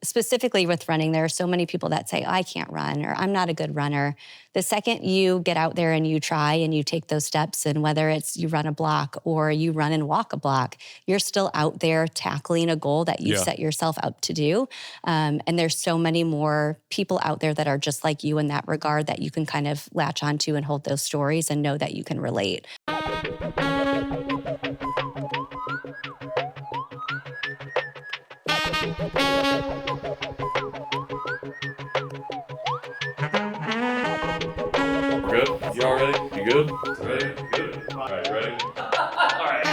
specifically with running, there are so many people that say, I can't run, or I'm not a good runner. The second you get out there and you try and you take those steps, and whether it's you run a block or you run and walk a block, you're still out there tackling a goal that you set yourself up to do. And there's so many more people out there that are just like you in that regard that you can kind of latch onto and hold those stories and know that you can relate. We're good? Y'all ready? You good? Ready? Good. All right, ready? All right.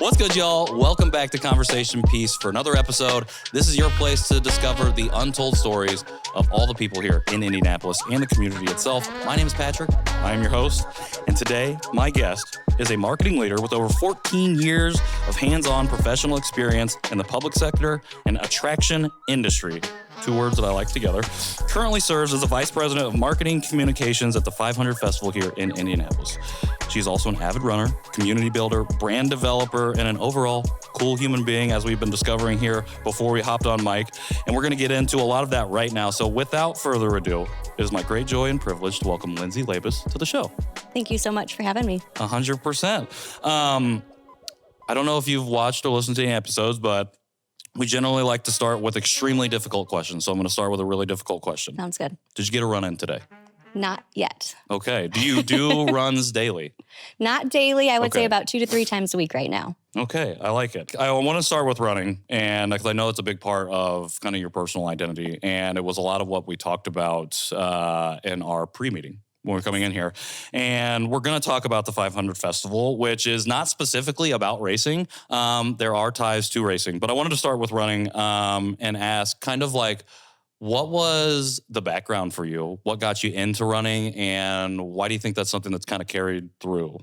What's good, y'all? Welcome back to Conversation Piece for another episode. This is your place to discover the untold stories of all the people here in Indianapolis and the community itself. My name is Patrick. I am your host. And today, my guest is a marketing leader with over 14 years of hands-on professional experience in the public sector and attraction industry. Two words that I like together. Currently serves as the Vice President of Marketing Communications at the 500 Festival here in Indianapolis. She's also an avid runner, community builder, brand developer, and an overall cool human being, as we've been discovering here before we hopped on mic. And we're going to get into a lot of that right now. So without further ado, it is my great joy and privilege to welcome Lindsay Labas to the show. Thank you so much for having me. 100%. I don't know if you've watched or listened to any episodes, but we generally like to start with extremely difficult questions. So I'm going to start with a really difficult question. Sounds good. Did you get a run in today? Not yet. Okay. Do you do runs daily? Not daily. I would say about 2 to 3 times a week right now. Okay. I like it. I want to start with running, and because I know it's a big part of kind of your personal identity. And it was a lot of what we talked about in our pre-meeting when we're coming in here. And we're going to talk about the 500 Festival, which is not specifically about racing. There are ties to racing, but I wanted to start with running and ask kind of like, what was the background for you? What got you into running, and why do you think that's something that's kind of carried through?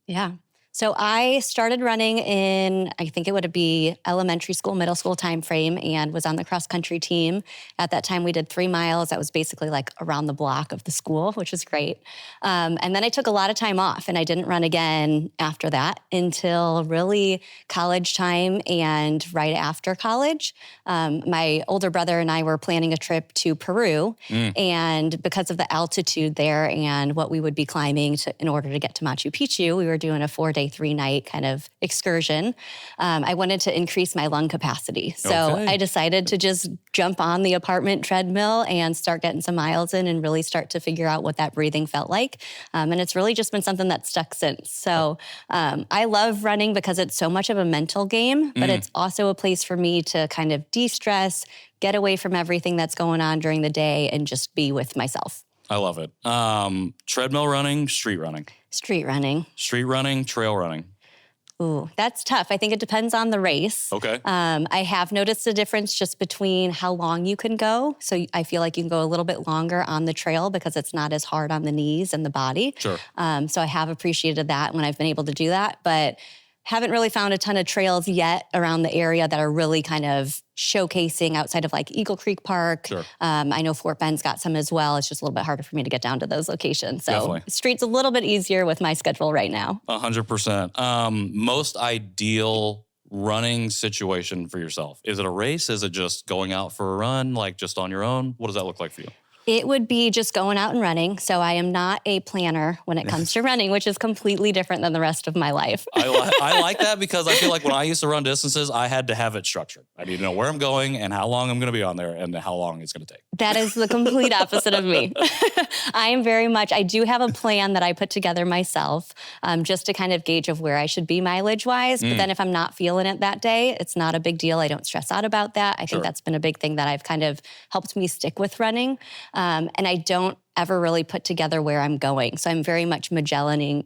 Yeah. So I started running in, I think it would be elementary school, middle school timeframe, and was on the cross-country team. At that time, we did 3 miles. That was basically like around the block of the school, which was great. And then I took a lot of time off, and I didn't run again after that until really college time and right after college. My older brother and I were planning a trip to Peru, and because of the altitude there and what we would be climbing in order to get to Machu Picchu, we were doing a 4-day, 3-night kind of excursion. I wanted to increase my lung capacity. So I decided to just jump on the apartment treadmill and start getting some miles in and really start to figure out what that breathing felt like. And it's really just been something that's stuck since. So I love running because it's so much of a mental game, but it's also a place for me to kind of de-stress, get away from everything that's going on during the day, and just be with myself. I love it. Treadmill running, street running. Street running. Street running, trail running. Ooh, that's tough. I think it depends on the race. Okay. I have noticed a difference just between how long you can go. So I feel like you can go a little bit longer on the trail because it's not as hard on the knees and the body. Sure. So I have appreciated that when I've been able to do that, but haven't really found a ton of trails yet around the area that are really kind of showcasing outside of like Eagle Creek Park. Sure. I know Fort Bend's got some as well. It's just a little bit harder for me to get down to those locations. So Definitely. The street's a little bit easier with my schedule right now. 100%. Most ideal running situation for yourself? Is it a race? Is it just going out for a run, like just on your own? What does that look like for you? It would be just going out and running. So I am not a planner when it comes to running, which is completely different than the rest of my life. I like that because I feel like when I used to run distances, I had to have it structured. I need to know where I'm going and how long I'm going to be on there and how long it's going to take. That is the complete opposite of me. I am very much, I do have a plan that I put together myself just to kind of gauge of where I should be mileage-wise. But then if I'm not feeling it that day, it's not a big deal. I don't stress out about that. I think that's been a big thing that I've kind of helped me stick with running. And I don't ever really put together where I'm going. So I'm very much Magellaning.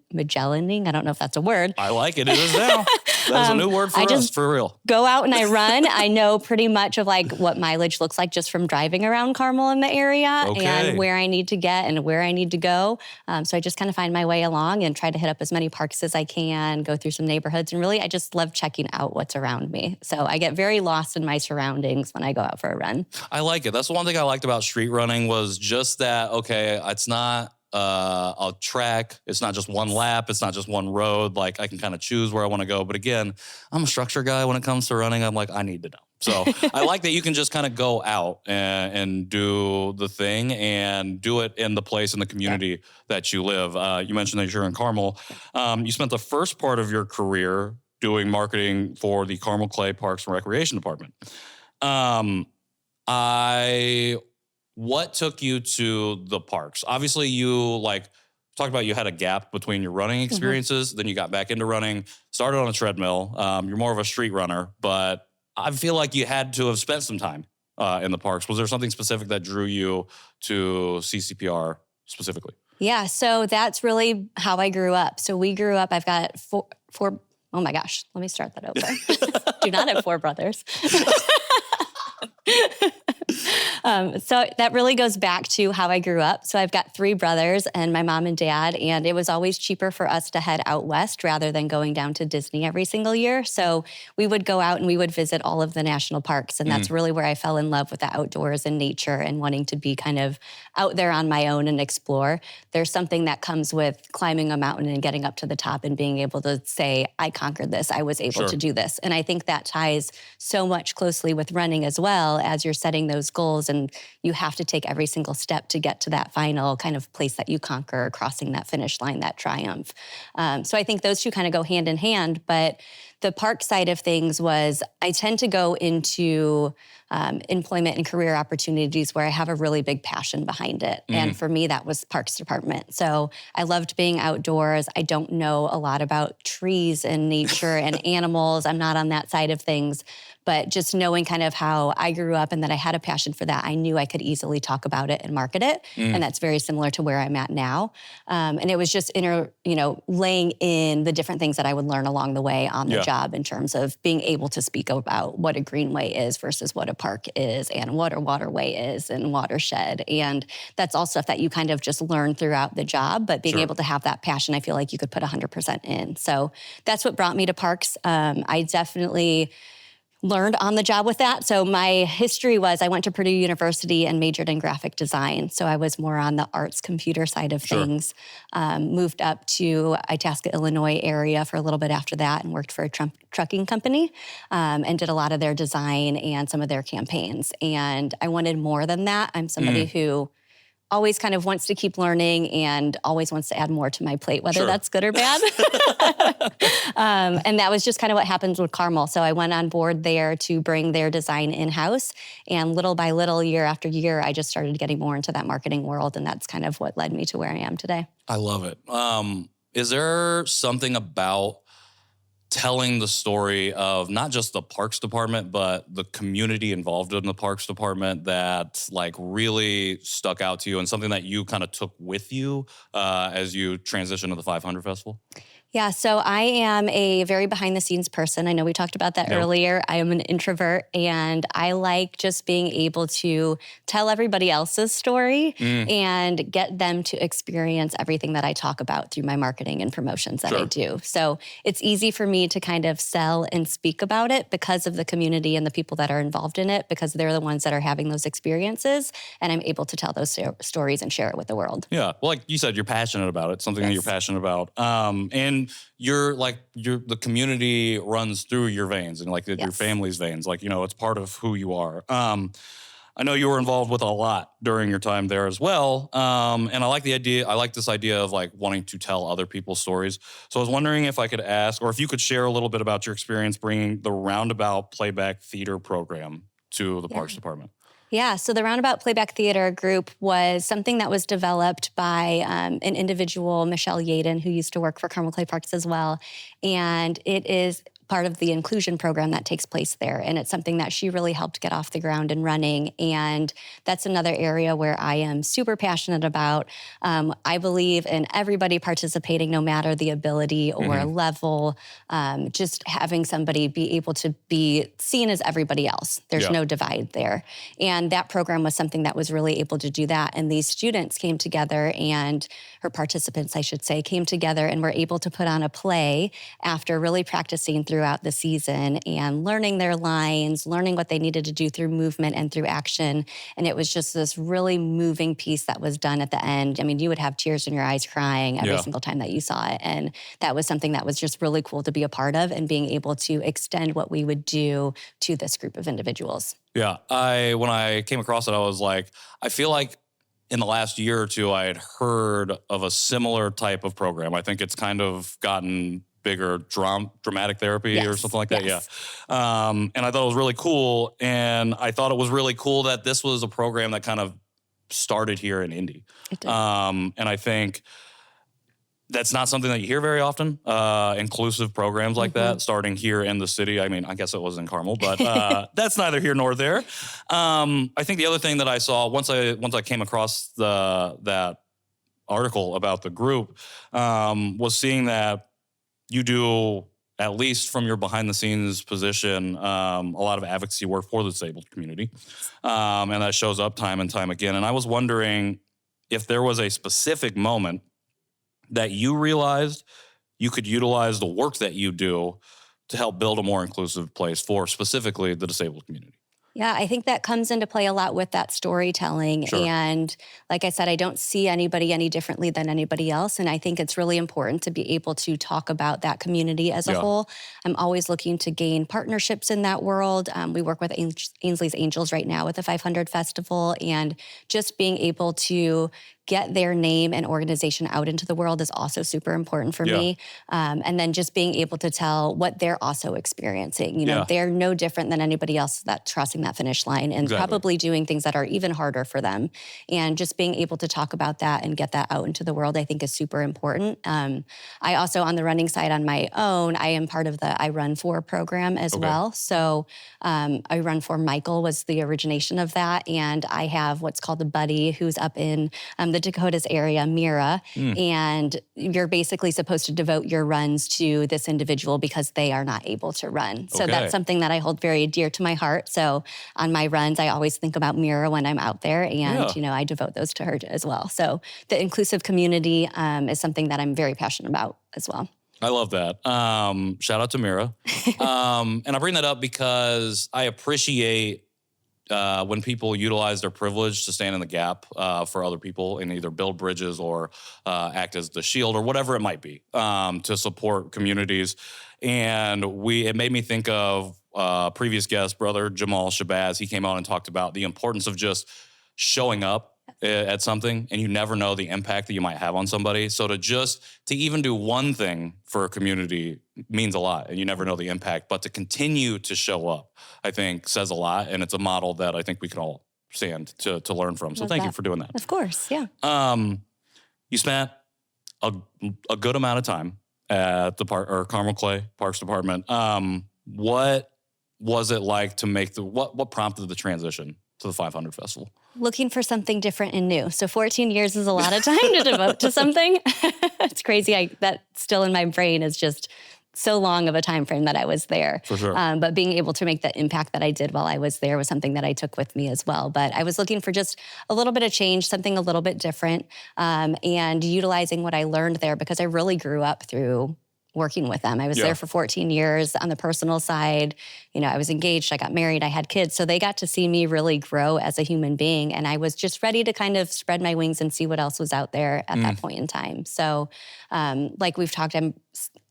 I don't know if that's a word. I like it. It is now. That's a new word for us, for real. Go out and I run. I know pretty much of like what mileage looks like just from driving around Carmel in the area and where I need to get and where I need to go. So I just kind of find my way along and try to hit up as many parks as I can, go through some neighborhoods. And really, I just love checking out what's around me. So I get very lost in my surroundings when I go out for a run. I like it. That's the one thing I liked about street running was just that, okay, it's not a track. It's not just one lap. It's not just one road. Like I can kind of choose where I want to go. But again, I'm a structure guy when it comes to running. I'm like, I need to know. So I like that you can just kind of go out and do the thing and do it in the place in the community that you live. You mentioned that you're in Carmel. You spent the first part of your career doing marketing for the Carmel Clay Parks and Recreation Department. What took you to the parks? Obviously, you talked about you had a gap between your running experiences, then you got back into running, started on a treadmill. You're more of a street runner, but I feel like you had to have spent some time in the parks. Was there something specific that drew you to CCPR specifically? Yeah, so that's really how I grew up. So we grew up, I've got four, oh my gosh, let me start that over. Do not have 4 brothers. So that really goes back to how I grew up. So I've got 3 brothers and my mom and dad, and it was always cheaper for us to head out west rather than going down to Disney every single year. So we would go out and we would visit all of the national parks. And that's really where I fell in love with the outdoors and nature and wanting to be kind of out there on my own and explore. There's something that comes with climbing a mountain and getting up to the top and being able to say, I conquered this, I was able to do this. And I think that ties so much closely with running as well, as you're setting those goals and you have to take every single step to get to that final kind of place that you conquer, crossing that finish line, that triumph. So I think those two kind of go hand in hand, but the park side of things was I tend to go into employment and career opportunities where I have a really big passion behind it. And for me, that was Parks Department. So I loved being outdoors. I don't know a lot about trees and nature and animals. I'm not on that side of things. But just knowing kind of how I grew up and that I had a passion for that, I knew I could easily talk about it and market it. And that's very similar to where I'm at now. And it was just laying in the different things that I would learn along the way on the job in terms of being able to speak about what a greenway is versus what a park is and what a waterway is and watershed. And that's all stuff that you kind of just learn throughout the job. But being able to have that passion, I feel like you could put 100% in. So that's what brought me to parks. I definitely learned on the job with that. So my history was I went to Purdue University and majored in graphic design. So I was more on the arts computer side of things. Moved up to Itasca, Illinois area for a little bit after that and worked for a trucking company and did a lot of their design and some of their campaigns. And I wanted more than that. I'm somebody who always kind of wants to keep learning and always wants to add more to my plate, whether that's good or bad. And that was just kind of what happens with Carmel. So I went on board there to bring their design in-house. And little by little, year after year, I just started getting more into that marketing world. And that's kind of what led me to where I am today. I love it. Is there something about telling the story of not just the Parks Department, but the community involved in the Parks Department that really stuck out to you and something that you kind of took with you as you transition to the 500 Festival? Yeah, so I am a very behind-the-scenes person. I know we talked about that earlier. I am an introvert, and I like just being able to tell everybody else's story and get them to experience everything that I talk about through my marketing and promotions that I do. So it's easy for me to kind of sell and speak about it because of the community and the people that are involved in it, because they're the ones that are having those experiences, and I'm able to tell those stories and share it with the world. Yeah, well, like you said, you're passionate about it, something that you're passionate about. And the community runs through your veins and your family's veins. It's part of who you are. I know you were involved with a lot during your time there as well. And I like the idea. I like this idea of wanting to tell other people's stories. So I was wondering if I could ask, or if you could share a little bit about your experience bringing the Roundabout Playback Theater program to the Parks Department. Yeah, so the Roundabout Playback Theater group was something that was developed by an individual, Michelle Yaden, who used to work for Carmel Clay Parks as well. And it is part of the inclusion program that takes place there. And it's something that she really helped get off the ground and running. And that's another area where I am super passionate about. I believe in everybody participating, no matter the ability or level, just having somebody be able to be seen as everybody else. There's no divide there. And that program was something that was really able to do that. And these students came together, and her participants, I should say, came together and were able to put on a play after really practicing through throughout the season and learning their lines, learning what they needed to do through movement and through action. And it was just this really moving piece that was done at the end. I mean, you would have tears in your eyes crying every single time that you saw it. And that was something that was just really cool to be a part of and being able to extend what we would do to this group of individuals. Yeah. When I came across it, I was like, I feel like in the last year or two, I had heard of a similar type of program. I think it's kind of gotten bigger, dramatic therapy or something like that. Yes. Yeah. And I thought it was really cool. And I thought it was really cool that this was a program that kind of started here in Indy. It did. And I think that's not something that you hear very often, inclusive programs like that, starting here in the city. I mean, I guess it was in Carmel, but that's neither here nor there. I think the other thing that I saw once I came across that article about the group was seeing that you do, at least from your behind-the-scenes position, a lot of advocacy work for the disabled community, and that shows up time and time again. And I was wondering if there was a specific moment that you realized you could utilize the work that you do to help build a more inclusive place for specifically the disabled community. Yeah, I think that comes into play a lot with that storytelling. Sure. And like I said, I don't see anybody any differently than anybody else. And I think it's really important to be able to talk about that community as a whole. I'm always looking to gain partnerships in that world. We work with Ainsley's Angels right now with the 500 Festival, and just being able to get their name and organization out into the world is also super important for me. And then just being able to tell what they're also experiencing. You know, they're no different than anybody else that's crossing that finish line and probably doing things that are even harder for them. And just being able to talk about that and get that out into the world, I think is super important. I also, on the running side on my own, I am part of the I Run For program as well. So I Run For Michael was the origination of that. And I have what's called a buddy who's up in the Dakotas area, Mira, and you're basically supposed to devote your runs to this individual because they are not able to run. So that's something that I hold very dear to my heart. So on my runs, I always think about Mira when I'm out there, and you know, I devote those to her as well. So the inclusive community is something that I'm very passionate about as well. I love that. Shout out to Mira. And I bring that up because I appreciate when people utilize their privilege to stand in the gap for other people and either build bridges or act as the shield or whatever it might be to support communities. And it made me think of previous guest, brother Jamal Shabazz. He came out and talked about the importance of just showing up at something, and you never know the impact that you might have on somebody. So to even do one thing for a community means a lot, and you never know the impact. But to continue to show up, I think, says a lot, and it's a model that I think we can all stand to learn from. So thank you for doing that. Of course, yeah. You spent a good amount of time at the Carmel Clay Parks Department. What was it like to make what prompted the transition to the 500 Festival? Looking for something different and new. So 14 years is a lot of time to devote to something. It's crazy. That still in my brain is just so long of a time frame that I was there. For sure. But being able to make the impact that I did while I was there was something that I took with me as well. But I was looking for just a little bit of change, something a little bit different, and utilizing what I learned there, because I really grew up through working with them. I was there for 14 years on the personal side. You know, I was engaged, I got married, I had kids. So they got to see me really grow as a human being. And I was just ready to kind of spread my wings and see what else was out there at that point in time. So like we've talked, I'm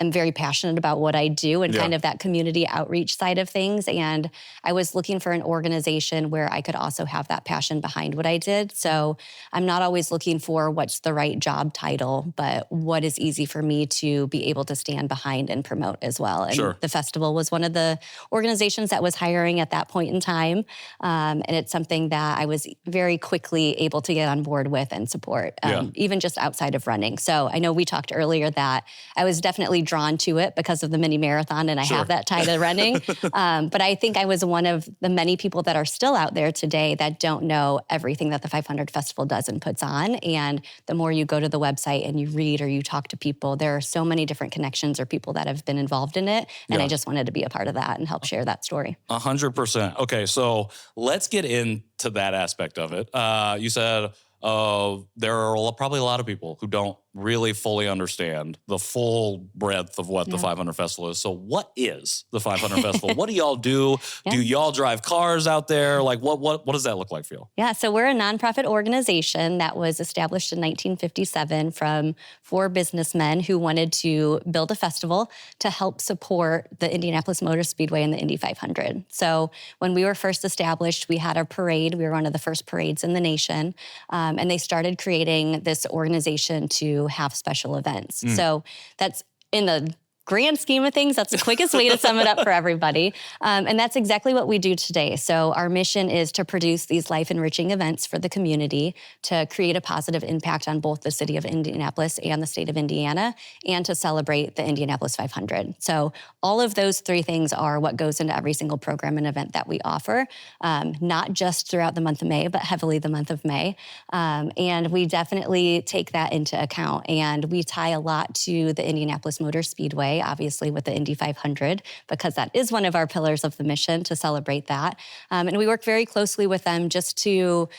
very passionate about what I do and kind of that community outreach side of things. And I was looking for an organization where I could also have that passion behind what I did. So I'm not always looking for what's the right job title, but what is easy for me to be able to stand behind and promote as well. And the festival was one of the organizations that was hiring at that point in time. And it's something that I was very quickly able to get on board with and support, even just outside of running. So I know we talked earlier that I was definitely drawn to it because of the mini marathon, and I have that tie to running. But I think I was one of the many people that are still out there today that don't know everything that the 500 Festival does and puts on. And the more you go to the website and you read or you talk to people, there are so many different connections or people that have been involved in it. And I just wanted to be a part of that and help share that story. 100%. Okay, so let's get into that aspect of it. You said there are probably a lot of people who don't really fully understand the full breadth of what the 500 Festival is. So what is the 500 Festival? What do y'all do? Yeah. Do y'all drive cars out there? Like what does that look like for you? Yeah, so we're a nonprofit organization that was established in 1957 from 4 businessmen who wanted to build a festival to help support the Indianapolis Motor Speedway and the Indy 500. So when we were first established, we had a parade. We were one of the first parades in the nation. And they started creating this organization to have special events. So that's in the grand scheme of things, that's the quickest way to sum it up for everybody. And that's exactly what we do today. So our mission is to produce these life-enriching events for the community, to create a positive impact on both the city of Indianapolis and the state of Indiana, and to celebrate the Indianapolis 500. So all of those 3 things are what goes into every single program and event that we offer, not just throughout the month of May, but heavily the month of May. And we definitely take that into account. And we tie a lot to the Indianapolis Motor Speedway, obviously with the Indy 500, because that is one of our pillars of the mission, to celebrate that. And we work very closely with them just to,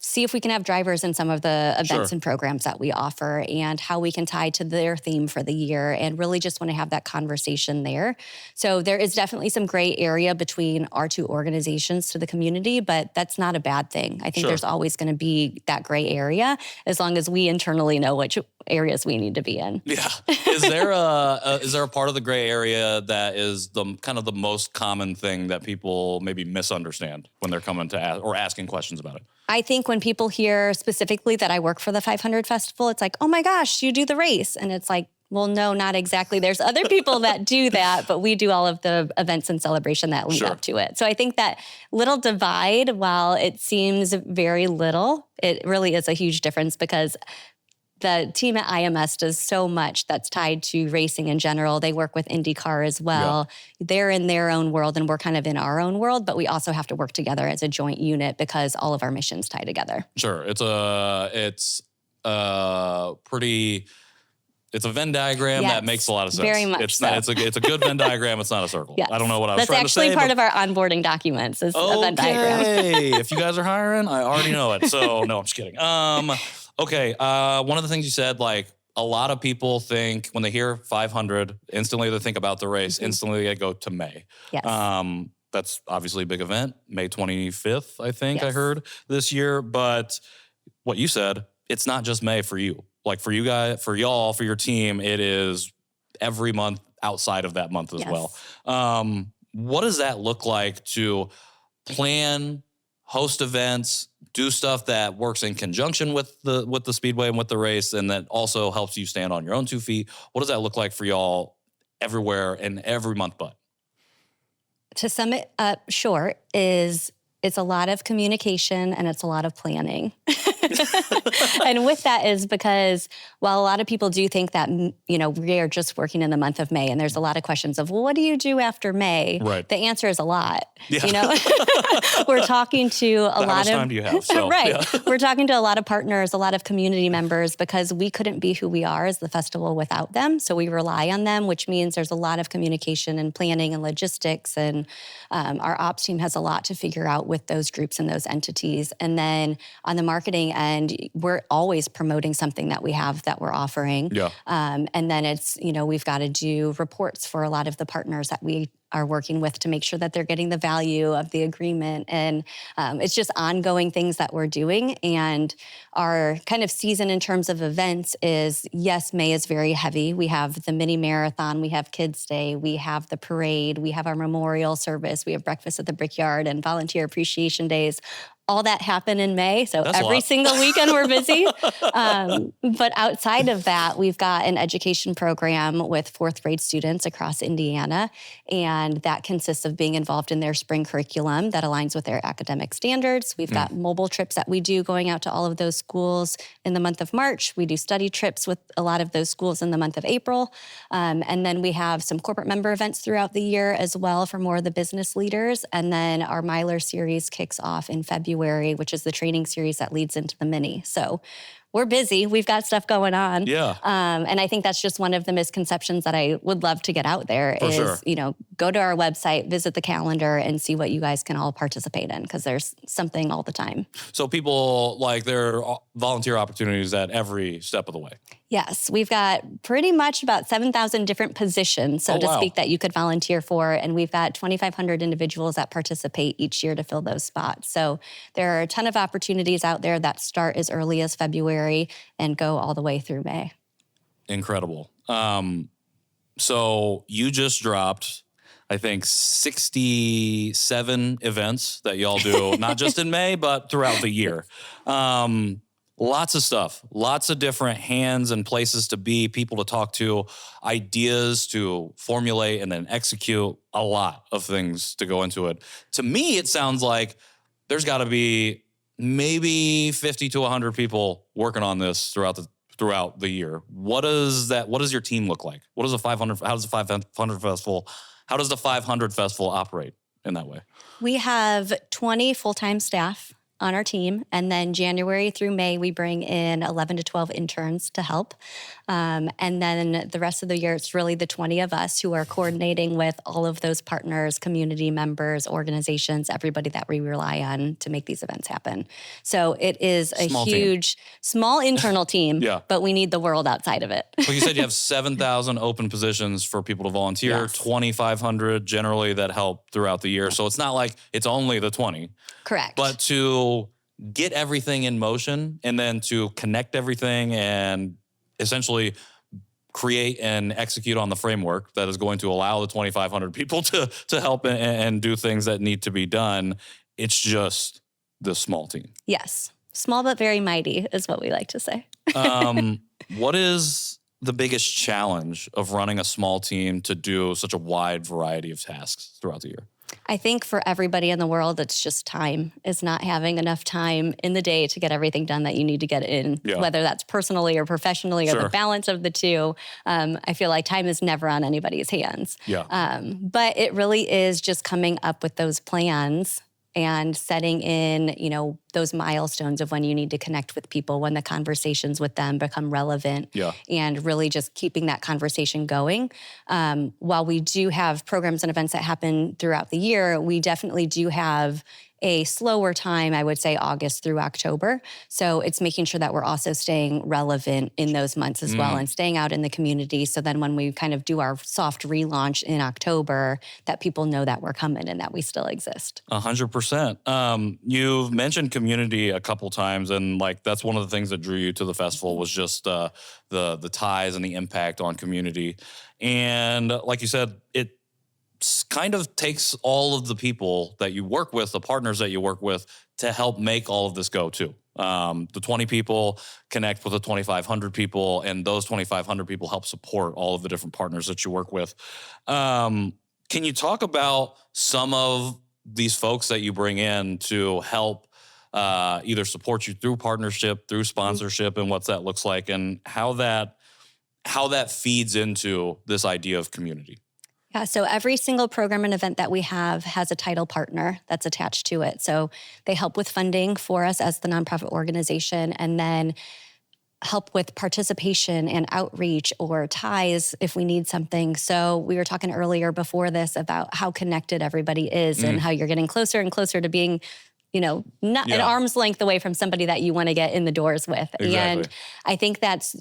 see if we can have drivers in some of the events and programs that we offer, and how we can tie to their theme for the year, and really just want to have that conversation there. So there is definitely some gray area between our 2 organizations to the community, but that's not a bad thing. I think there's always going to be that gray area as long as we internally know which areas we need to be in. Yeah. Is there a part of the gray area that is the kind of the most common thing that people maybe misunderstand when they're coming to asking questions about it? I think when people hear specifically that I work for the 500 Festival, it's like, oh my gosh, you do the race. And it's like, well, no, not exactly. There's other people that do that, but we do all of the events and celebration that lead up to it. So I think that little divide, while it seems very little, it really is a huge difference, because the team at IMS does so much that's tied to racing in general. They work with IndyCar as well. Yeah. They're in their own world and we're kind of in our own world, but we also have to work together as a joint unit because all of our missions tie together. Sure. It's a Venn diagram that makes a lot of sense. Very much it's a good Venn diagram. It's not a circle. Yes. I don't know what I was trying to say. That's actually part of our onboarding documents is a Venn diagram. If you guys are hiring, I already know it. So no, I'm just kidding. Okay. One of the things you said, like, a lot of people think when they hear 500, instantly they think about the race. Instantly they go to May. Yes. That's obviously a big event. May 25th, I think I heard this year. But what you said, it's not just May for you. Like for you guys, for y'all, for your team, it is every month outside of that month as well. What does that look like to plan, host events, do stuff that works in conjunction with the speedway and with the race, and that also helps you stand on your own 2 feet? What does that look like for y'all everywhere and every month? But to sum it up short, it's a lot of communication and it's a lot of planning. And with that is because while a lot of people do think that, we are just working in the month of May, and there's a lot of questions of, well, what do you do after May? Right. The answer is a lot. Yeah. We're talking to a lot of... How much time do you have? So, We're talking to a lot of partners, a lot of community members, because we couldn't be who we are as the festival without them. So we rely on them, which means there's a lot of communication and planning and logistics. And our ops team has a lot to figure out with those groups and those entities. And then on the marketing end, we're always promoting something that we have that we're offering. Yeah. And then it's, we've got to do reports for a lot of the partners that we are working with to make sure that they're getting the value of the agreement. And it's just ongoing things that we're doing. And our kind of season in terms of events is, yes, May is very heavy. We have the mini marathon, we have Kids Day, we have the parade, we have our memorial service, we have breakfast at the Brickyard and volunteer appreciation days. All that happened in May, so that's every single weekend we're busy. But outside of that, we've got an education program with 4th grade students across Indiana, and that consists of being involved in their spring curriculum that aligns with their academic standards. We've got mobile trips that we do going out to all of those schools in the month of March. We do study trips with a lot of those schools in the month of April. And then we have some corporate member events throughout the year as well for more of the business leaders. And then our Myler series kicks off in February, which is the training series that leads into the mini. So we're busy. We've got stuff going on. Yeah. And I think that's just one of the misconceptions that I would love to get out there For is, sure. Go to our website, visit the calendar, and see what you guys can all participate in, because there's something all the time. So people, like, there are volunteer opportunities at every step of the way. Yes, we've got pretty much about 7,000 different positions, so to speak, that you could volunteer for. And we've got 2,500 individuals that participate each year to fill those spots. So there are a ton of opportunities out there that start as early as February and go all the way through May. Incredible. So you just dropped, I think, 67 events that y'all do, not just in May, but throughout the year. Lots of stuff, lots of different hands and places to be, people to talk to, ideas to formulate and then execute, a lot of things to go into it. To me, it sounds like there's got to be maybe 50 to 100 people working on this throughout the year. What does your team look like? How does the 500 festival operate in that way? We have 20 full-time staff on our team. And then January through May, we bring in 11 to 12 interns to help. And then the rest of the year, it's really the 20 of us who are coordinating with all of those partners, community members, organizations, everybody that we rely on to make these events happen. So it is a small internal team, Yeah. but we need the world outside of it. Well, you said you have 7,000 open positions for people to volunteer, Yes. 2,500 generally that help throughout the year. So it's not like it's only the 20. Correct. But to get everything in motion and then to connect everything and essentially create and execute on the framework that is going to allow the 2,500 people to help and do things that need to be done, it's just the small team. Yes. Small but very mighty is what we like to say. What is the biggest challenge of running a small team to do such a wide variety of tasks throughout the year? I think for everybody in the world, it's just time. It's not having enough time in the day to get everything done that you need to get in, whether that's personally or professionally or the balance of the two. I feel like time is never on anybody's hands. But it really is just coming up with those plans and setting in, those milestones of when you need to connect with people, when the conversations with them become relevant, and really just keeping that conversation going. While we do have programs and events that happen throughout the year, we definitely do have a slower time, I would say August through October. So it's making sure that we're also staying relevant in those months as well and staying out in the community. So then when we kind of do our soft relaunch in October, that people know that we're coming and that we still exist. 100%. You've mentioned community a couple times, and that's one of the things that drew you to the festival was just the ties and the impact on community. And like you said, it kind of takes all of the people that you work with, the partners that you work with, to help make all of this go too. The 20 people connect with the 2,500 people, and those 2,500 people help support all of the different partners that you work with. Can you talk about some of these folks that you bring in to help either support you through partnership, through sponsorship, and what that looks like, and how that feeds into this idea of community? Yeah, so every single program and event that we have has a title partner that's attached to it. So they help with funding for us as the nonprofit organization, and then help with participation and outreach or ties if we need something. So we were talking earlier before this about how connected everybody is and how you're getting closer and closer to being, not an arm's length away from somebody that you want to get in the doors with. Exactly. And I think that's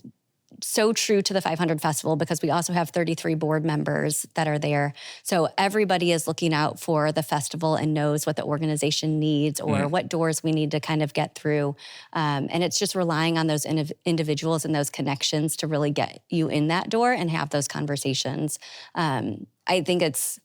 so true to the 500 Festival, because we also have 33 board members that are there. So everybody is looking out for the festival and knows what the organization needs or what doors we need to kind of get through. And it's just relying on those individuals and those connections to really get you in that door and have those conversations. I think it's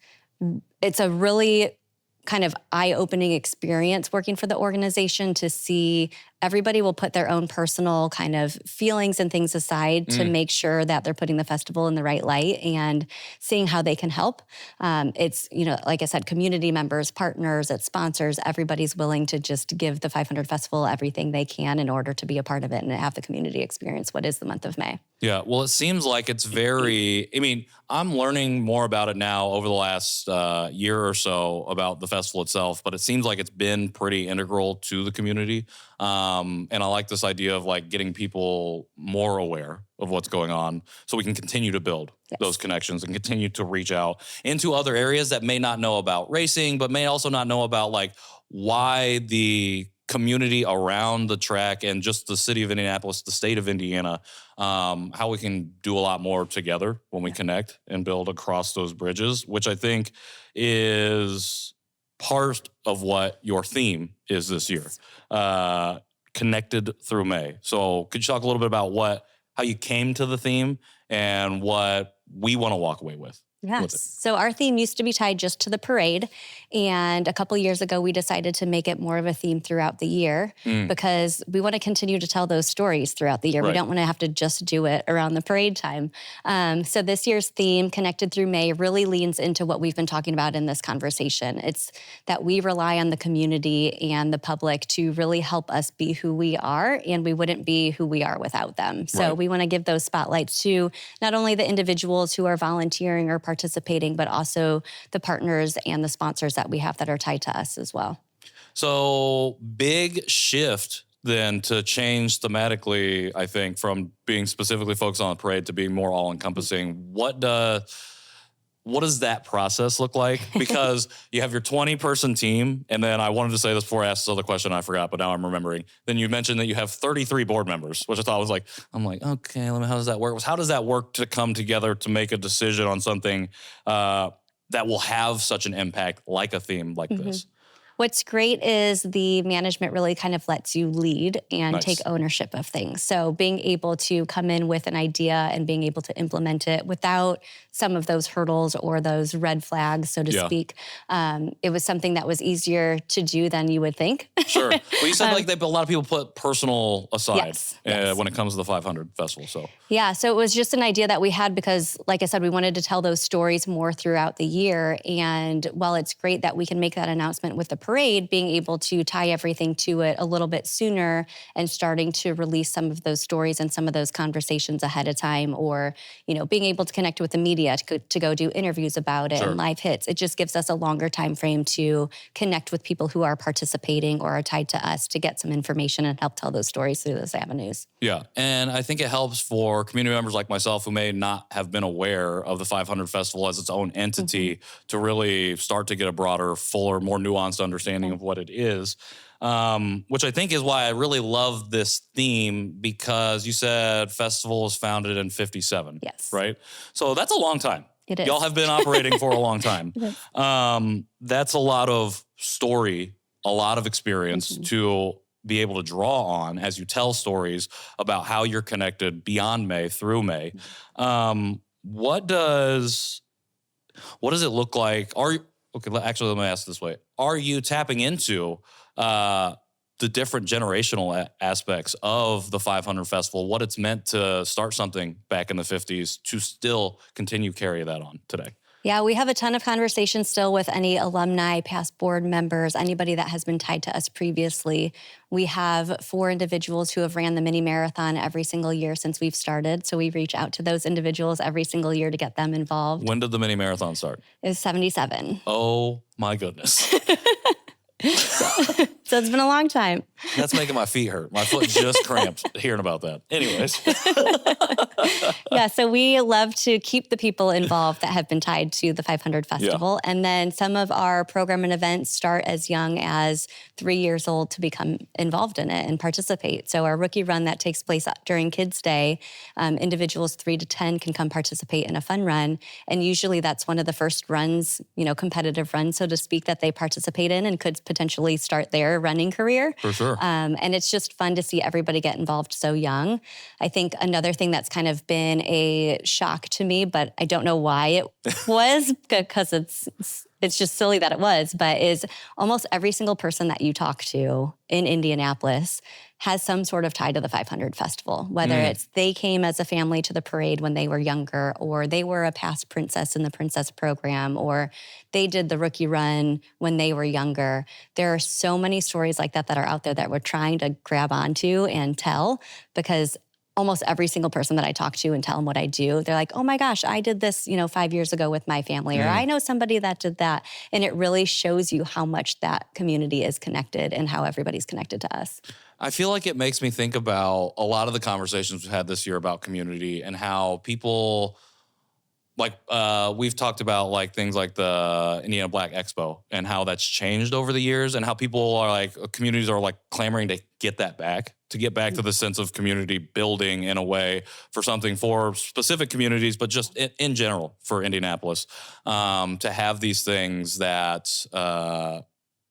a really kind of eye-opening experience working for the organization to see everybody will put their own personal kind of feelings and things aside to make sure that they're putting the festival in the right light and seeing how they can help. It's, like I said, community members, partners, it's sponsors, everybody's willing to just give the 500 Festival everything they can in order to be a part of it and have the community experience what is the month of May. Yeah, well, it seems like it's I'm learning more about it now over the last year or so about the festival itself, but it seems like it's been pretty integral to the community. And I like this idea of like getting people more aware of what's going on so we can continue to build those connections and continue to reach out into other areas that may not know about racing, but may also not know about like why the community around the track and just the city of Indianapolis, the state of Indiana, how we can do a lot more together when we connect and build across those bridges, which I think is part of what your theme is this year, connected through May. So could you talk a little bit about how you came to the theme and what we want to walk away with? Yes. So our theme used to be tied just to the parade. And a couple years ago, we decided to make it more of a theme throughout the year because we want to continue to tell those stories throughout the year. Right. We don't want to have to just do it around the parade time. So this year's theme, Connected Through May, really leans into what we've been talking about in this conversation. It's that we rely on the community and the public to really help us be who we are, and we wouldn't be who we are without them. So we want to give those spotlights to not only the individuals who are volunteering or participating, but also the partners and the sponsors that we have that are tied to us as well. So big shift then to change thematically, I think, from being specifically focused on the parade to being more all-encompassing. What does that process look like? Because you have your 20-person team, and then I wanted to say this before I asked this other question, I forgot, but now I'm remembering. Then you mentioned that you have 33 board members, which I thought was like, I'm like, okay, how does that work? How does that work to come together to make a decision on something that will have such an impact like a theme like this? What's great is the management really kind of lets you lead and take ownership of things. So being able to come in with an idea and being able to implement it without some of those hurdles or those red flags, so to speak, it was something that was easier to do than you would think. Sure. Well, you said a lot of people put personal aside when it comes to the 500 festival. So yeah, so it was just an idea that we had because, like I said, we wanted to tell those stories more throughout the year. And while it's great that we can make that announcement with the parade, being able to tie everything to it a little bit sooner and starting to release some of those stories and some of those conversations ahead of time, or being able to connect with the media to go do interviews about it and live hits. It just gives us a longer time frame to connect with people who are participating or are tied to us to get some information and help tell those stories through those avenues. Yeah, and I think it helps for community members like myself who may not have been aware of the 500 Festival as its own entity to really start to get a broader, fuller, more nuanced understanding of what it is, which I think is why I really love this theme, because you said festival was founded in 57, right? So that's a long time. It is. Y'all have been operating for a long time. That's a lot of story, a lot of experience to be able to draw on as you tell stories about how you're connected beyond May through May. What does it look like? Actually, let me ask this way. Are you tapping into the different generational aspects of the 500 Festival, what it's meant to start something back in the 50s to still continue carry that on today? Yeah, we have a ton of conversations still with any alumni, past board members, anybody that has been tied to us previously. We have 4 individuals who have ran the mini marathon every single year since we've started. So we reach out to those individuals every single year to get them involved. When did the mini marathon start? It was 77. Oh my goodness. So it's been a long time. That's making my feet hurt. My foot just cramped hearing about that. Anyways. Yeah, so we love to keep the people involved that have been tied to the 500 Festival. And then some of our program and events start as young as 3 years old to become involved in it and participate. So our rookie run that takes place during Kids Day, individuals 3 to 10 can come participate in a fun run. And usually that's one of the first runs, competitive runs, so to speak, that they participate in and could potentially start their running career. For sure. And it's just fun to see everybody get involved so young. I think another thing that's kind of been a shock to me, but I don't know why it was, because it's just silly that it was, but is almost every single person that you talk to in Indianapolis has some sort of tie to the 500 Festival, whether it's they came as a family to the parade when they were younger, or they were a past princess in the princess program, or they did the rookie run when they were younger. There are so many stories like that that are out there that we're trying to grab onto and tell, because almost every single person that I talk to and tell them what I do, they're like, oh my gosh, I did this, 5 years ago with my family, or I know somebody that did that. And it really shows you how much that community is connected and how everybody's connected to us. I feel like it makes me think about a lot of the conversations we've had this year about community and how people, like we've talked about like things like the Indiana Black Expo and how that's changed over the years, and how people are like, communities are like clamoring to get that back, to get back to the sense of community building in a way for something for specific communities, but just in general for Indianapolis, to have these things that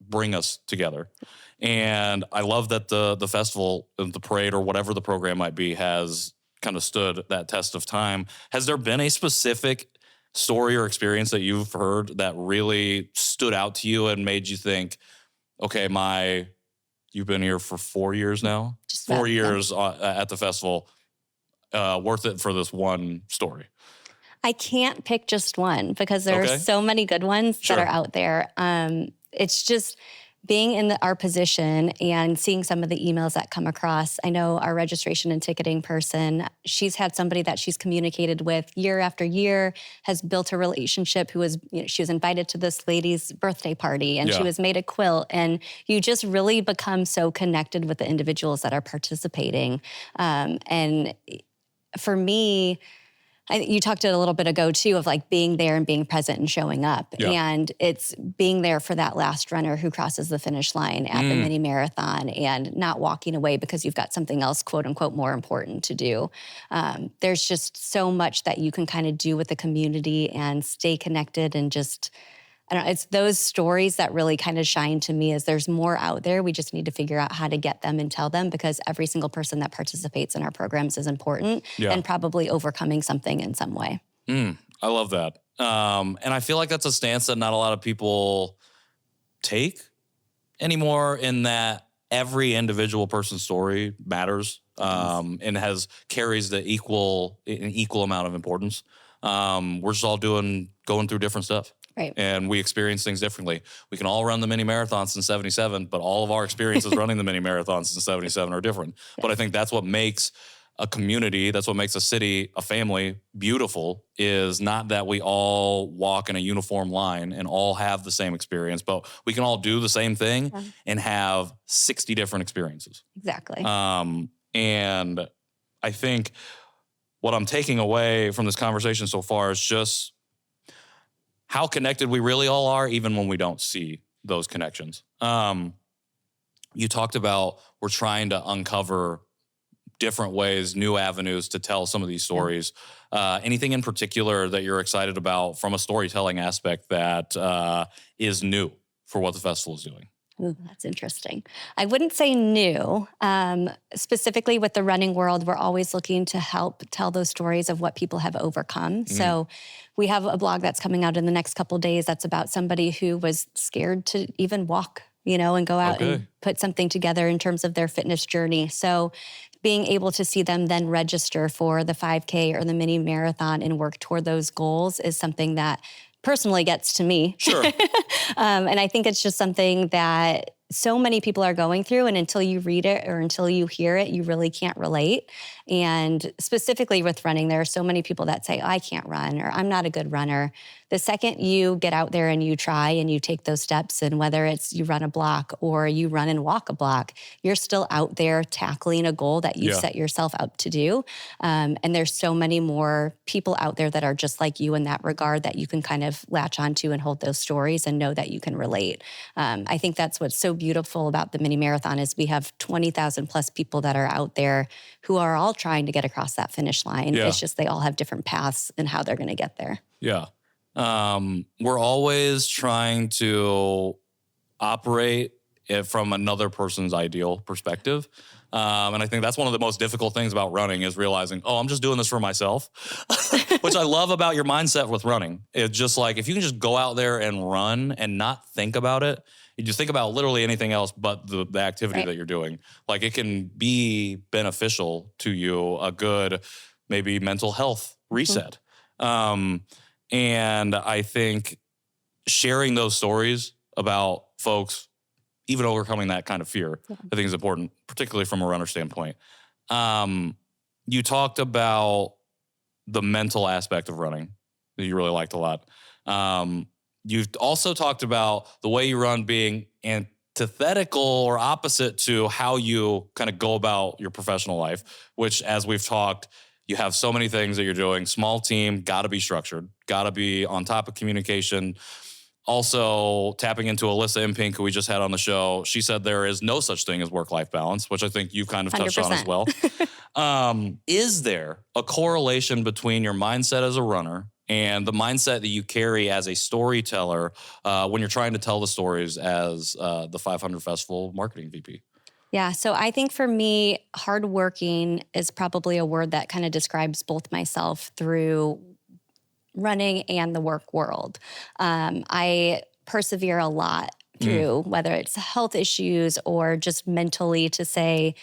bring us together. And I love that the festival, the parade, or whatever the program might be, has kind of stood that test of time. Has there been a specific story or experience that you've heard that really stood out to you and made you think, okay, you've been here for 4 years now? Just 4 years at the festival, worth it for this one story? I can't pick just one because there are so many good ones that are out there. It's just being in our position and seeing some of the emails that come across. I know our registration and ticketing person, she's had somebody that she's communicated with year after year, has built a relationship who was, she was invited to this lady's birthday party and she was made a quilt. And you just really become so connected with the individuals that are participating. And for me, you talked a little bit ago too of like being there and being present and showing up. And it's being there for that last runner who crosses the finish line at the mini marathon and not walking away because you've got something else, quote unquote, more important to do. There's just so much that you can kind of do with the community and stay connected, and just, I don't know, it's those stories that really kind of shine to me. As there's more out there. We just need to figure out how to get them and tell them, because every single person that participates in our programs is important and probably overcoming something in some way. I love that. And I feel like that's a stance that not a lot of people take anymore, in that every individual person's story matters, and carries an equal amount of importance. We're just all going through different stuff. Right. And we experience things differently. We can all run the mini marathons in 77, but all of our experiences running the mini marathons in 77 are different. But I think that's what makes a community, that's what makes a city, a family beautiful, is not that we all walk in a uniform line and all have the same experience, but we can all do the same thing and have 60 different experiences. Exactly. And I think what I'm taking away from this conversation so far is just how connected we really all are, even when we don't see those connections. You talked about we're trying to uncover different ways, new avenues to tell some of these stories. Anything in particular that you're excited about from a storytelling aspect that is new for what the festival is doing? Ooh, that's interesting. I wouldn't say new. Specifically with the running world, we're always looking to help tell those stories of what people have overcome. So we have a blog that's coming out in the next couple of days that's about somebody who was scared to even walk, and go out and put something together in terms of their fitness journey. So being able to see them then register for the 5K or the mini marathon and work toward those goals is something that personally gets to me. Sure. And I think it's just something that so many people are going through, and until you read it or until you hear it, you really can't relate. And specifically with running, there are so many people that say, I can't run, or I'm not a good runner. The second you get out there and you try and you take those steps, and whether it's you run a block or you run and walk a block, you're still out there tackling a goal that you set yourself up to do. And there's so many more people out there that are just like you in that regard, that you can kind of latch onto and hold those stories and know that you can relate. I think that's what's so beautiful about the mini marathon is we have 20,000 plus people that are out there who are all trying to get across that finish line. It's just they all have different paths and how they're going to get there. Yeah. We're always trying to operate it from another person's ideal perspective. And I think that's one of the most difficult things about running is realizing, I'm just doing this for myself, which I love about your mindset with running. It's just like, if you can just go out there and run and not think about it, you just think about literally anything else but the activity that you're doing. Like, it can be beneficial to you, a good, maybe mental health reset. And I think sharing those stories about folks, even overcoming that kind of fear, I think is important, particularly from a runner standpoint. you talked about the mental aspect of running that you really liked a lot. You've also talked about the way you run being antithetical or opposite to how you kind of go about your professional life, which, as we've talked, you have so many things that you're doing. Small team, got to be structured, got to be on top of communication. Also, tapping into Alyssa Impink, who we just had on the show, she said there is no such thing as work-life balance, which I think you kind of touched on as 100%. well. Is there a correlation between your mindset as a runner and the mindset that you carry as a storyteller when you're trying to tell the stories as the 500 Festival marketing VP? Yeah, so I think for me, hardworking is probably a word that kind of describes both myself through running and the work world. I persevere a lot through whether it's health issues or just mentally to say,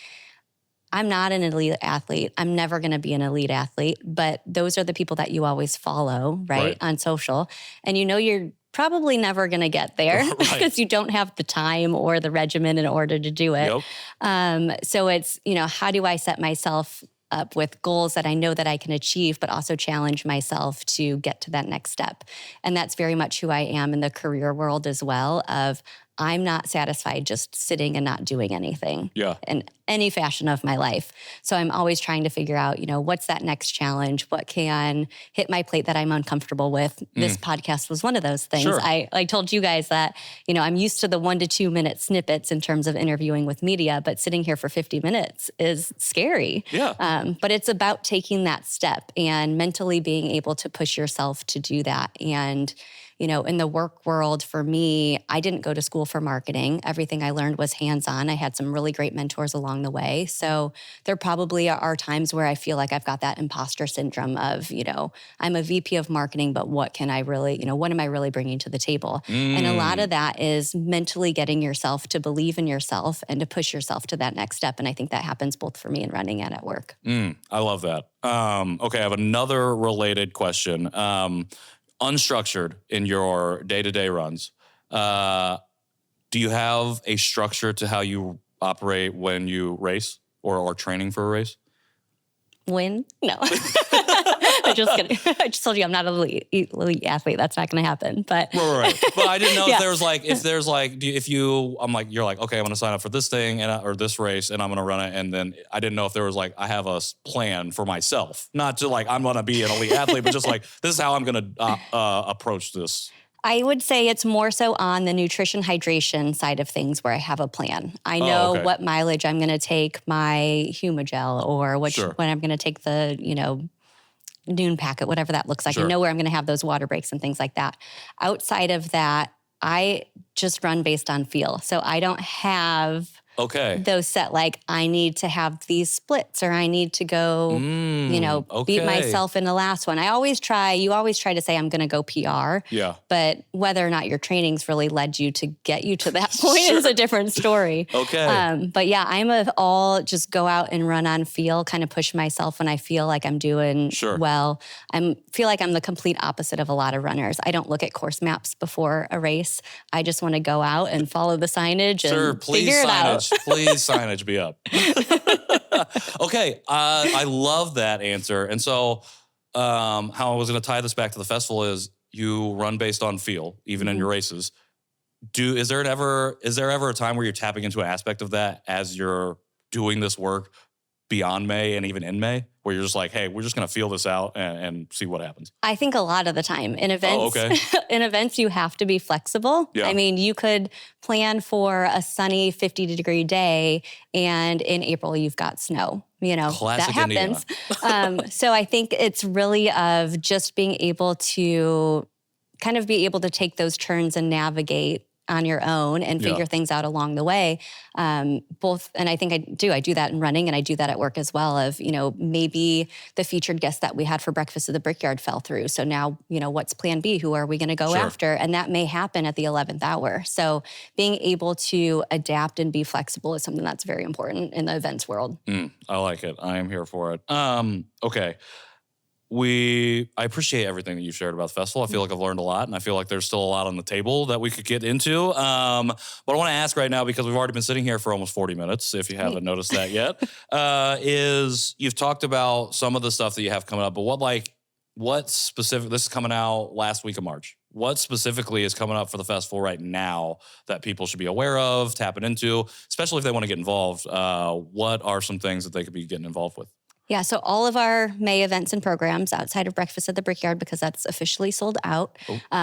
I'm not an elite athlete. I'm never going to be an elite athlete, but those are the people that you always follow, right. On social. And you know you're probably never going to get there because you don't have the time or the regimen in order to do it. So it's, how do I set myself up with goals that I know that I can achieve, but also challenge myself to get to that next step. And that's very much who I am in the career world as well, of I'm not satisfied just sitting and not doing anything in any fashion of my life. So I'm always trying to figure out, what's that next challenge? What can hit my plate that I'm uncomfortable with? This podcast was one of those things. I told you guys that, I'm used to the 1 to 2 minute snippets in terms of interviewing with media, but sitting here for 50 minutes is scary. But it's about taking that step and mentally being able to push yourself to do that. And in the work world, for me, I didn't go to school for marketing. Everything I learned was hands-on. I had some really great mentors along the way. So there probably are times where I feel like I've got that imposter syndrome of, I'm a VP of marketing, but what can I really, what am I really bringing to the table? And a lot of that is mentally getting yourself to believe in yourself and to push yourself to that next step. And I think that happens both for me in running and at work. I love that. Okay, I have another related question. Unstructured in your day-to-day runs, do you have a structure to how you operate when you race or are training for a race? Win? No. I'm just kidding. I just told you I'm not an elite athlete. That's not going to happen. But right. But I didn't know if you're like, okay, I'm going to sign up for this thing or this race and I'm going to run it. And then I didn't know if there was like, I have a plan for myself, not to like, I'm going to be an elite athlete, but just like, this is how I'm going to approach this. I would say it's more so on the nutrition hydration side of things where I have a plan. I know what mileage I'm going to take my Humagel or when I'm going to take the, noon packet, whatever that looks like. I know where I'm going to have those water breaks and things like that. Outside of that, I just run based on feel. So I don't have those set like I need to have these splits or I need to go, beat myself in the last one. You always try to say I'm going to go PR. But whether or not your training's really led you to get you to that point is a different story. But yeah, I'm all just go out and run on feel, kind of push myself when I feel like I'm doing well. I feel like I'm the complete opposite of a lot of runners. I don't look at course maps before a race. I just want to go out and follow the signage and figure it out. Please signage be up. Okay, I love that answer. And so how I was going to tie this back to the festival is you run based on feel, even in your races. Is there ever a time where you're tapping into an aspect of that as you're doing this work beyond May and even in May, where you're just like, hey, we're just going to feel this out and see what happens? I think a lot of the time. In events, you have to be flexible. I mean, you could plan for a sunny 50-degree day, and in April, you've got snow. Classic that happens. So I think it's really of just being able to kind of be able to take those turns and navigate on your own and figure things out along the way. And I think I do that in running and I do that at work as well of, maybe the featured guest that we had for Breakfast at the Brickyard fell through. So now, what's plan B? Who are we going to go after? And that may happen at the 11th hour. So being able to adapt and be flexible is something that's very important in the events world. I like it. I am here for it. Okay. I appreciate everything that you've shared about the festival. I feel like I've learned a lot, and I feel like there's still a lot on the table that we could get into. But I want to ask right now, because we've already been sitting here for almost 40 minutes, if you haven't noticed that yet, is you've talked about some of the stuff that you have coming up, but what specific, this is coming out last week of March. What specifically is coming up for the festival right now that people should be aware of, tapping into, especially if they want to get involved? What are some things that they could be getting involved with? Yeah, so all of our May events and programs outside of Breakfast at the Brickyard, because that's officially sold out,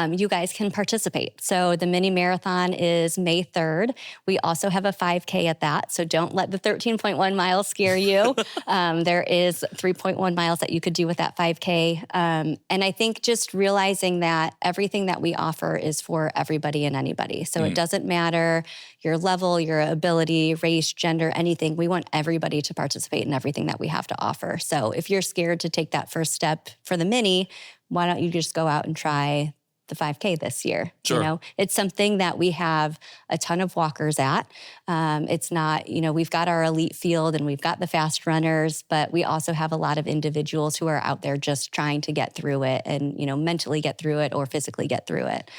you guys can participate. So the mini marathon is May 3rd. We also have a 5K at that, so don't let the 13.1 miles scare you. There is 3.1 miles that you could do with that 5K. And I think just realizing that everything that we offer is for everybody and anybody. So it doesn't matter your level, your ability, race, gender, anything. We want everybody to participate in everything that we have to offer. So if you're scared to take that first step for the mini, why don't you just go out and try the 5K this year? Sure. You know, it's something that we have a ton of walkers at. It's not, we've got our elite field and we've got the fast runners, but we also have a lot of individuals who are out there just trying to get through it and, mentally get through it or physically get through it.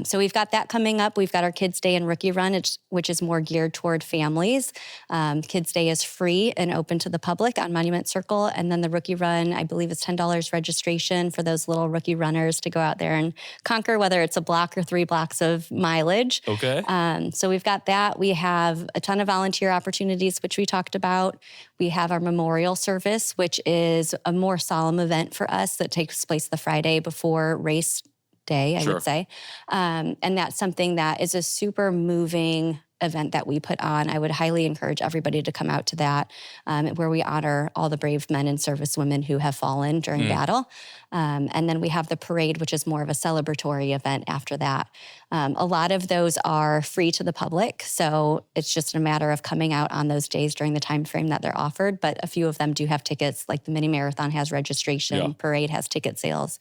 So we've got that coming up. We've got our Kids Day and Rookie Run, which is more geared toward families. Kids Day is free and open to the public on Monument Circle. And then the Rookie Run, I believe, is $10 registration for those little rookie runners to go out there and conquer, whether it's a block or 3 blocks of mileage. Okay. So we've got that. We have a ton of volunteer opportunities, which we talked about. We have our memorial service, which is a more solemn event for us that takes place the Friday before race day, I would say. And that's something that is a super moving event that we put on. I would highly encourage everybody to come out to that, where we honor all the brave men and servicewomen who have fallen during battle. And then we have the parade, which is more of a celebratory event after that. A lot of those are free to the public, so it's just a matter of coming out on those days during the time frame that they're offered. But a few of them do have tickets, like the mini marathon has registration, parade has ticket sales.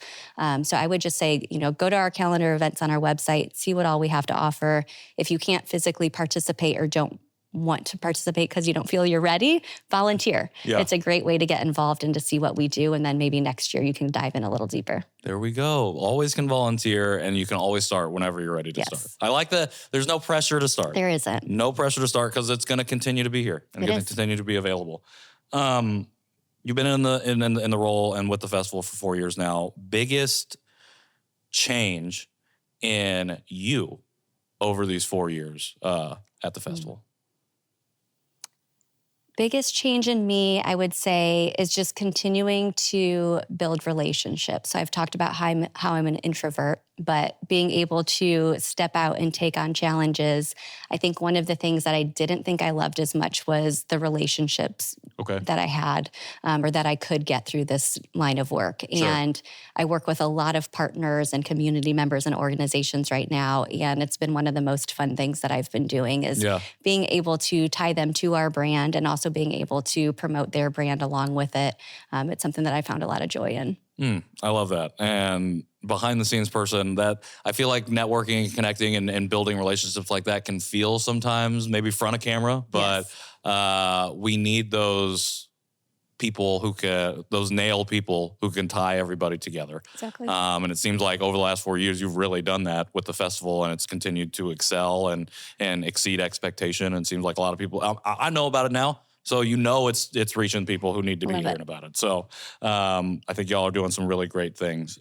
So I would just say, go to our calendar events on our website, see what all we have to offer. If you can't physically participate or don't want to participate because you don't feel you're ready, volunteer. Yeah. It's a great way to get involved and to see what we do. And then maybe next year you can dive in a little deeper. There we go. Always can volunteer, and you can always start whenever you're ready to start. I like that. There's no pressure to start. There isn't. No pressure to start because it's going to continue to be here and going to continue to be available. You've been in the role and with the festival for 4 years now. Biggest change in you over these 4 years at the festival? Biggest change in me, I would say, is just continuing to build relationships. So I've talked about how I'm an introvert, but being able to step out and take on challenges. I think one of the things that I didn't think I loved as much was the relationships that I had or that I could get through this line of work. Sure. And I work with a lot of partners and community members and organizations right now. And it's been one of the most fun things that I've been doing is being able to tie them to our brand and also being able to promote their brand along with it. It's something that I found a lot of joy in. I love that. And behind the scenes person, that I feel like networking and connecting and building relationships like that can feel sometimes maybe front of camera, but we need those people those nail people who can tie everybody together. Exactly. And it seems like over the last 4 years, you've really done that with the festival, and it's continued to excel and exceed expectation. And it seems like a lot of people, I know about it now. So it's reaching people who need to be hearing about it. So I think y'all are doing some really great things.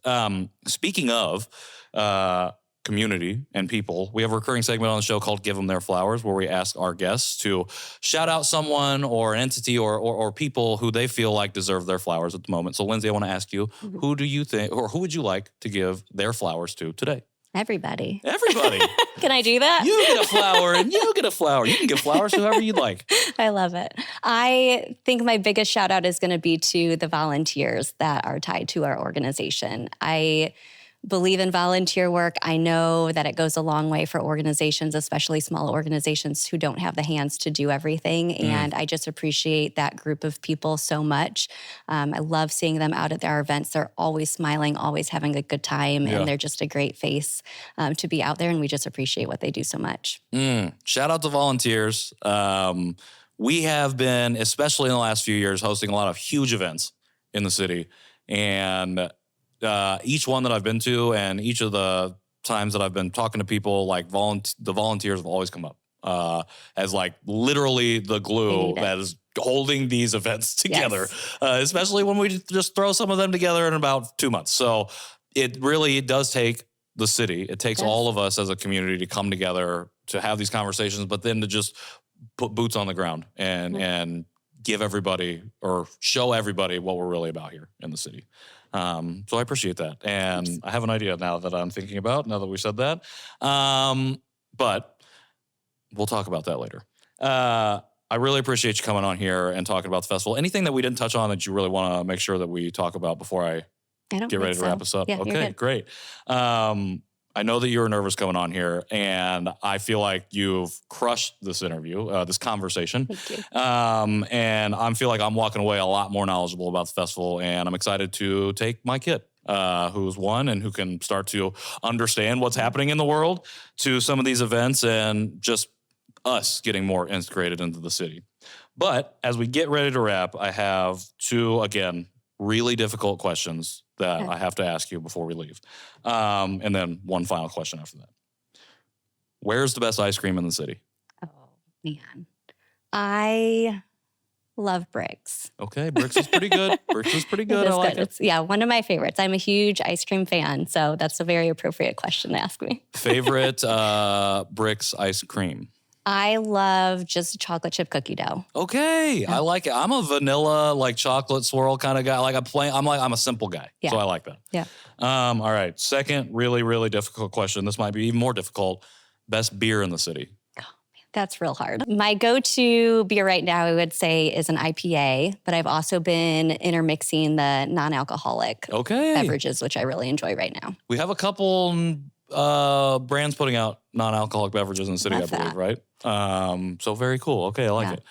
Speaking of community and people, we have a recurring segment on the show called Give Them Their Flowers, where we ask our guests to shout out someone or an entity or people who they feel like deserve their flowers at the moment. So Lindsay, I want to ask you, who do you think, or who would you like to give their flowers to today? Everybody. Can I do that? You get a flower and you get a flower. You can give flowers to whoever you'd like. I love it. I think my biggest shout out is going to be to the volunteers that are tied to our organization. I believe in volunteer work. I know that it goes a long way for organizations, especially small organizations who don't have the hands to do everything. And I just appreciate that group of people so much. I love seeing them out at our events. They're always smiling, always having a good time. And they're just a great face to be out there. And we just appreciate what they do so much. Shout out to volunteers. We have been, especially in the last few years, hosting a lot of huge events in the city. And each one that I've been to and each of the times that I've been talking to people, like the volunteers have always come up as like literally the glue that is holding these events together, especially when we just throw some of them together in about 2 months. So it really does take the city. It takes all of us as a community to come together to have these conversations, but then to just put boots on the ground and give everybody or show everybody what we're really about here in the city. So I appreciate that. And I have an idea now that I'm thinking about now that we said that. But we'll talk about that later. I really appreciate you coming on here and talking about the festival. Anything that we didn't touch on that you really want to make sure that we talk about before I get ready to wrap us up? Yeah, okay, great. I know that you were nervous coming on here, and I feel like you've crushed this interview, this conversation. Thank you. And I feel like I'm walking away a lot more knowledgeable about the festival, and I'm excited to take my kid, who's one and who can start to understand what's happening in the world, to some of these events and just us getting more integrated into the city. But as we get ready to wrap, I have two, again, really difficult questions that I have to ask you before we leave. And then one final question after that. Where's the best ice cream in the city? Oh, man. I love Briggs. Okay, Briggs is pretty good. Briggs is pretty good. I like it. It's, one of my favorites. I'm a huge ice cream fan, so that's a very appropriate question to ask me. Favorite Briggs ice cream? I love just chocolate chip cookie dough. Okay, I like it. I'm a vanilla, like chocolate swirl kind of guy. Like I'm a simple guy, so I like that. Yeah. All right. Second, really, really difficult question. This might be even more difficult. Best beer in the city. Oh, man, that's real hard. My go-to beer right now, I would say, is an IPA, but I've also been intermixing the non-alcoholic beverages, which I really enjoy right now. We have a couple brands putting out non-alcoholic beverages in the city, I believe, right? So very cool. Okay, I like it.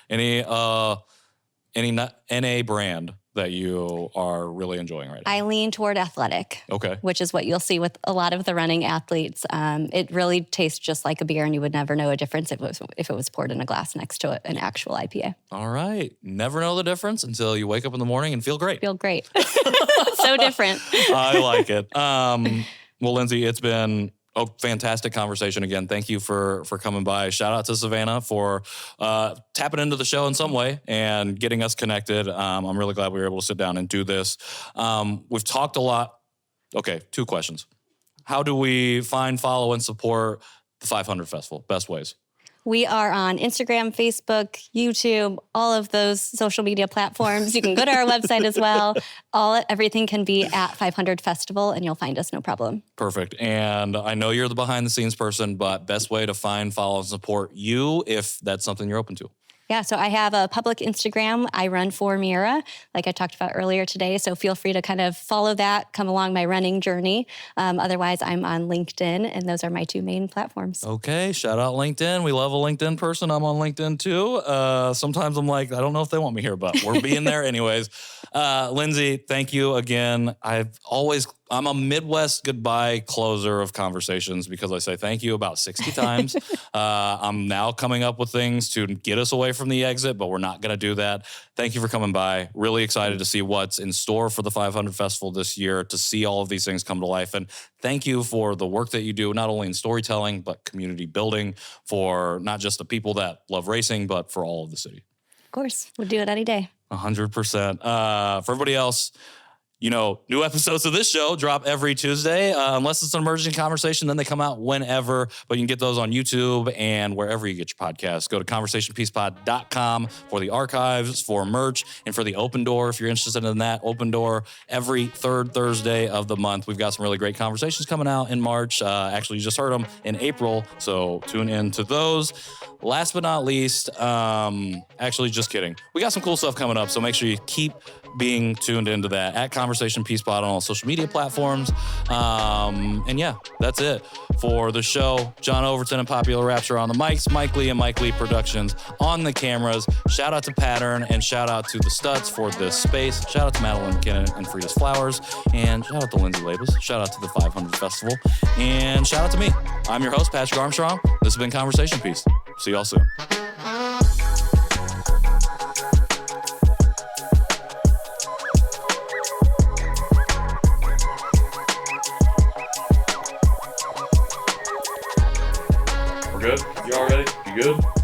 Any NA brand that you are really enjoying right now? I lean toward athletic. Okay. Which is what you'll see with a lot of the running athletes. It really tastes just like a beer, and you would never know a difference if it was poured in a glass next to an actual IPA. All right. Never know the difference until you wake up in the morning and feel great. Feel great. So different. I like it. Well, Lindsay, it's been a fantastic conversation again. Thank you for coming by. Shout out to Savannah for tapping into the show in some way and getting us connected. I'm really glad we were able to sit down and do this. We've talked a lot. Okay, 2 questions. How do we find, follow, and support the 500 Festival? Best ways. We are on Instagram, Facebook, YouTube, all of those social media platforms. You can go to our website as well. Everything can be at 500 Festival, and you'll find us no problem. Perfect. And I know you're the behind-the-scenes person, but best way to find, follow, and support you if that's something you're open to. Yeah, so I have a public Instagram. I run for Mira, like I talked about earlier today. So feel free to kind of follow that, come along my running journey. Otherwise, I'm on LinkedIn, and those are my 2 main platforms. Okay, shout out LinkedIn. We love a LinkedIn person. I'm on LinkedIn too. Sometimes I'm like, I don't know if they want me here, but we're being there anyways. Lindsay, thank you again. I'm a Midwest goodbye closer of conversations because I say thank you about 60 times. I'm now coming up with things to get us away from the exit, but we're not going to do that. Thank you for coming by. Really excited to see what's in store for the 500 Festival this year, to see all of these things come to life. And thank you for the work that you do, not only in storytelling, but community building for not just the people that love racing, but for all of the city. Of course, we'll do it any day. 100%. For everybody else, new episodes of this show drop every Tuesday. Unless it's an emerging conversation, then they come out whenever. But you can get those on YouTube and wherever you get your podcasts. Go to conversationpeacepod.com for the archives, for merch, and for the open door. If you're interested in that, open door every 3rd Thursday of the month. We've got some really great conversations coming out in March. Actually, you just heard them in April, so tune in to those. Last but not least, actually, just kidding. We got some cool stuff coming up, so make sure you keep being tuned into that at Conversation Peace Pod on all social media platforms. And yeah, that's it for the show. John Overton and Popular Rapture on the mics, Mike Lee and Mike Lee Productions on the cameras. Shout out to Pattern and shout out to the Studs for this space. Shout out to Madeline McKinnon and Frida's Flowers. And shout out to Lindsay Labas. Shout out to the 500 Festival. And shout out to me. I'm your host, Patrick Armstrong. This has been Conversation Piece. See y'all soon. We're good? You all ready? You good?